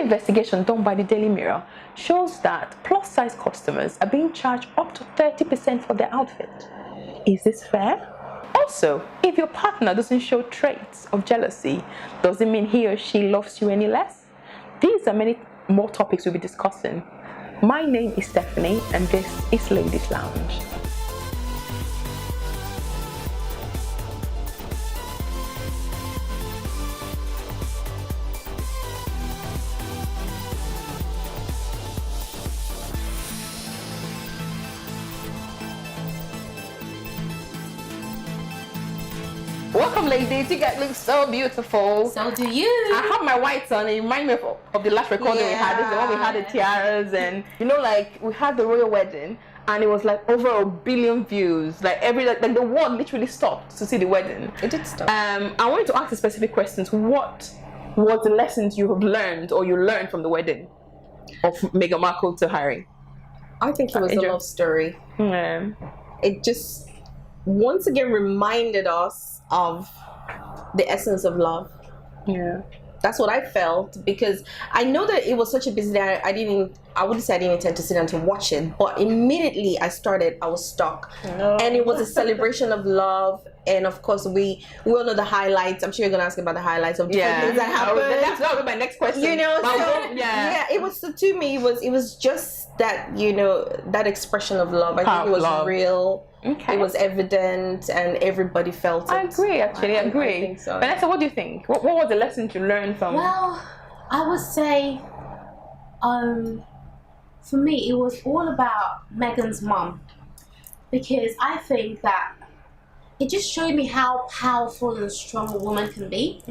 investigation done by the Daily Mirror shows that plus-size customers are being charged up to 30% for their outfit. Is this fair? Also, if your partner doesn't show traits of jealousy, does it mean he or she loves you any less? These are many more topics we'll be discussing. My name is Stephanie, and this is Ladies Lounge. Welcome, ladies. You guys look so beautiful. So do you. I have my whites on. It reminds me of the last recording we had. This is the one we had the tiaras, and like we had the royal wedding, and it was like over 1 billion views. Like the world literally stopped to see the wedding. It did stop. I wanted to ask the specific questions. What was the lessons you have learned or you learned from the wedding of Meghan Markle to Harry? I think it was a love story. Yeah. It just once again reminded us of the essence of love. Yeah. That's what I felt, because I know that it was such a busy day. I wouldn't say I didn't intend to sit down to watch it, but immediately I was stuck. No. And it was a celebration of love. And of course, we all know the highlights. I'm sure you're gonna ask about the highlights of different things that happened. That was my next question. It was, to me, it was just that, that expression of love. I think it was real. Okay. It was evident, and everybody felt it. I agree, actually. I agree. I think so. Vanessa, what do you think? What was the lesson you learned from? Well, I would say, for me, it was all about Meghan's mum, because I think that it just showed me how powerful and strong a woman can be.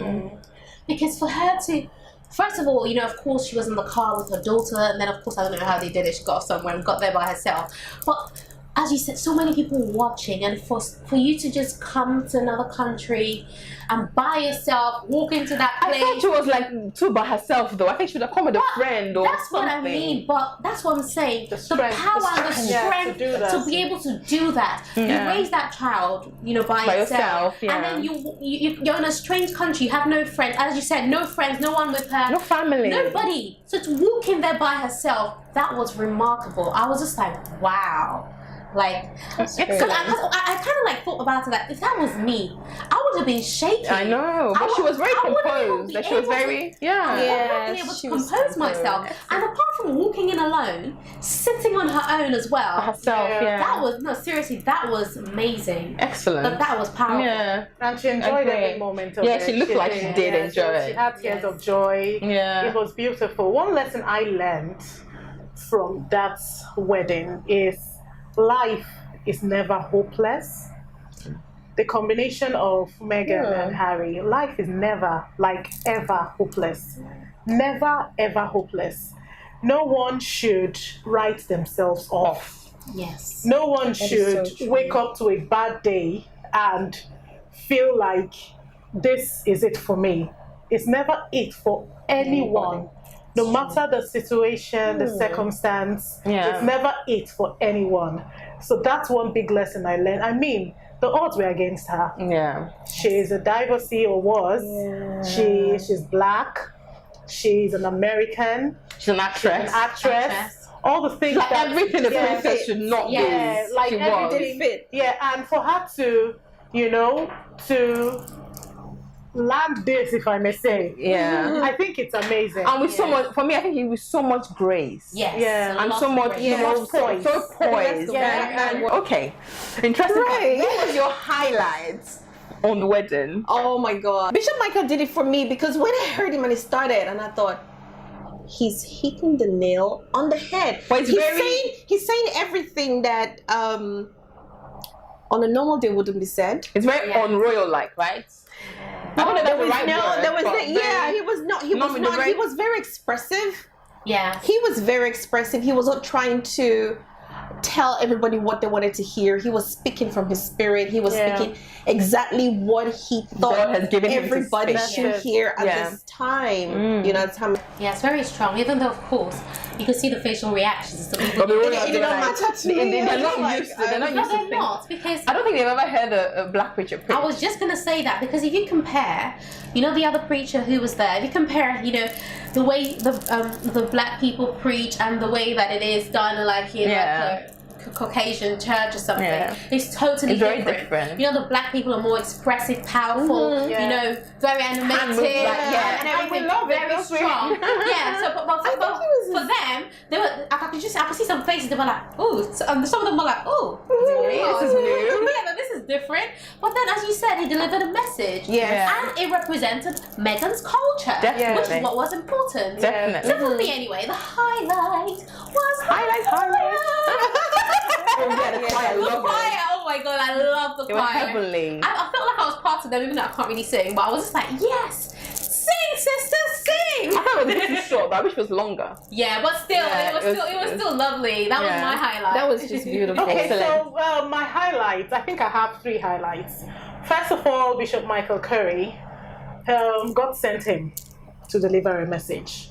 Because for her to, first of all, of course, she was in the car with her daughter, and then of course, I don't know how they did it. She got off somewhere and got there by herself. But as you said, so many people watching, and for you to just come to another country and by yourself walk into that place. I thought she was like too by herself, though. I think she would have come with a friend or that's something. What I mean, but that's what I'm saying. The power and the strength to be able to do that. Yeah. You raise that child, by yourself, yeah. and then you're in a strange country. You have no friends, as you said, no friends, no one with her, no family, nobody. So to walk in there by herself, that was remarkable. I was just like, wow. Because I kind of thought about it, that if that was me, I would have been shaking. I know, but she was very composed. She was very, I wouldn't be able to compose myself. And apart from walking in alone, sitting on her own as well. Herself, That was, seriously, that was amazing. Excellent. That was powerful. Yeah. And she enjoyed every moment of it. Yeah, she looked like she did enjoy it. She had tears of joy. Yeah. It was beautiful. One lesson I learned from that wedding is life is never hopeless. The combination of Meghan and Harry, life is never, ever hopeless. Never, ever hopeless. No one should write themselves off. Yes. No one should wake up to a bad day and feel like this is it for me. It's never it for anyone. No matter the situation, the circumstance, it's never it for anyone. So that's one big lesson I learned. I mean, the odds were against her. Yeah. She's a divorcee, or was. Yeah. She's black. She's an American. She's an actress. All the things that everything a princess should not be. Yeah, everything fit. Yeah, and for her to, to land this, if I may say. Yeah. I think it's amazing. And with so much, for me, I think it was so much grace. Yes. Yeah. And so much, poise. So poised. Yeah. And okay. Interesting. Right. What was your highlights on the wedding? Oh my God. Bishop Michael did it for me, because when I heard him and he started, and I thought, he's hitting the nail on the head. But he's saying everything that on a normal day wouldn't be said. It's very unroyal-like, right? I don't know there was he was very expressive. Yeah. He was very expressive. He was not trying to tell everybody what they wanted to hear. He was speaking from his spirit. He was speaking exactly what he thought God has given everybody should hear at this time. Yeah, it's very strong. Even though, of course, you can see the facial reactions. So it don't matter to me. They're not used to. They're not used to things. Not, because I don't think they've ever heard a black preacher preach. I was just gonna say that, because if you compare, the other preacher who was there, if you compare, the way the black people preach and the way that it is done like in like a Caucasian church or something, it's totally different. You know, the black people are more expressive, powerful, you know, very animated, and everything, we love it, very strong. So, but for them, they were. I could see some faces. They were like, "Oh," some of them were like, "Oh, this is new. Yeah, this is different." But then, as you said, he delivered a message, and it represented Meghan's culture, which is what was important. Definitely. So for me, anyway, the highlight was the choir. Oh my god, I love the It was choir. heavenly. I felt like I was part of them, even though I can't really sing. But I was just like, yes, sing, sister, sing. I thought it was too short, but I wish it was longer. Yeah, but still, it was still lovely. That was my highlight. That was just beautiful. Okay, so my highlights, I think I have 3 highlights. First of all, Bishop Michael Curry, God sent him to deliver a message,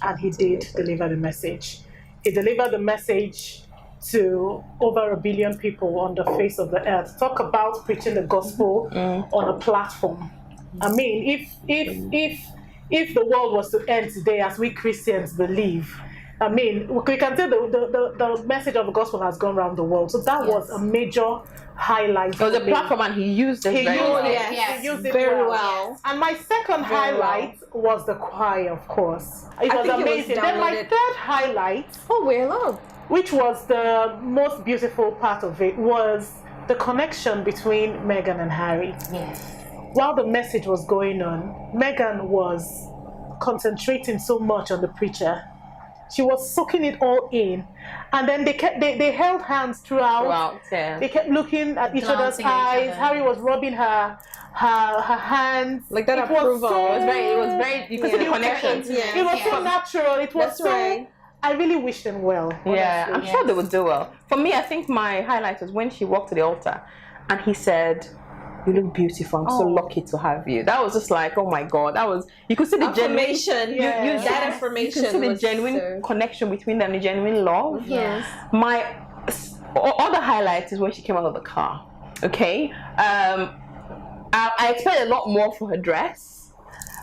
and he did deliver the message. He delivered the message to over 1 billion people on the face of the earth. Talk about preaching the gospel on a platform. I mean, if the world was to end today, as we Christians believe, I mean, we can say the message of the gospel has gone around the world. So that was a major highlight. It was a platform, and he used it very well. He used it very well. And my second highlight was the choir, of course. It was amazing. Then my third highlight, which was the most beautiful part of it, was the connection between Meghan and Harry. Yes. While the message was going on, Meghan was concentrating so much on the preacher. She was soaking it all in, and then they held hands throughout. They kept looking at each other's eyes. Harry was rubbing her hands. Like that approval. It was very. You could see the connection. It was so natural. It was so. I really wish them well. Yeah, I'm sure they would do well. For me, I think my highlight was when she walked to the altar, and he said, "You look beautiful. I'm so lucky to have you." That was just like, oh my god. That was, you could see the affirmation. That affirmation. You could see the genuine connection between them, the genuine love. Yes. My other highlight is when she came out of the car. Okay. I expected a lot more for her dress.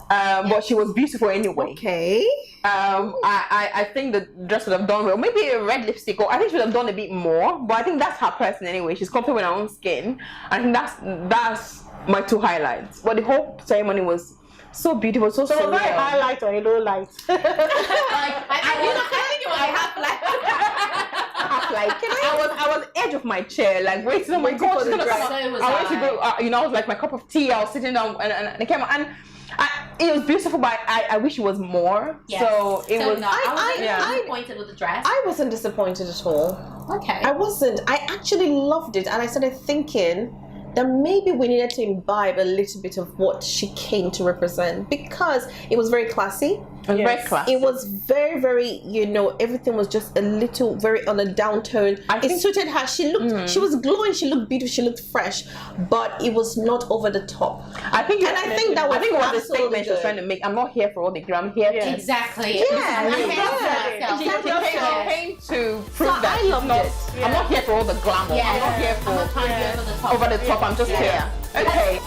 But she was beautiful anyway. Okay. I think the dress would have done well. Maybe a red lipstick, or I think she would have done a bit more. But I think that's her person anyway. She's comfortable with her own skin. I think that's my 2 highlights. But the whole ceremony was so beautiful, so surreal. So was that a highlight or a low light? I think it was half like. I was edge of my chair, like waiting. Oh my god, she's gonna come out. I went to go. I was like my cup of tea. I was sitting down, and it came out, and it was beautiful. But I wish it was more. Yes. So it was. No, I was disappointed with the dress. I wasn't disappointed at all. Okay. I wasn't. I actually loved it, and I started thinking that maybe we needed to imbibe a little bit of what she came to represent, because it was very classy. It was very classy. It was very, very, everything was just a little, very on a downtone. It suited her. She looked, she was glowing, she looked beautiful, she looked fresh, but it was not over the top. I think that was the statement absolutely she was trying to make. I'm not here for all the glitter. I'm here to. Exactly. She came to prove that I loved it. I'm not here for all the glamour. I'm not here for I'm not trying to be over the top. I'm just here. Okay.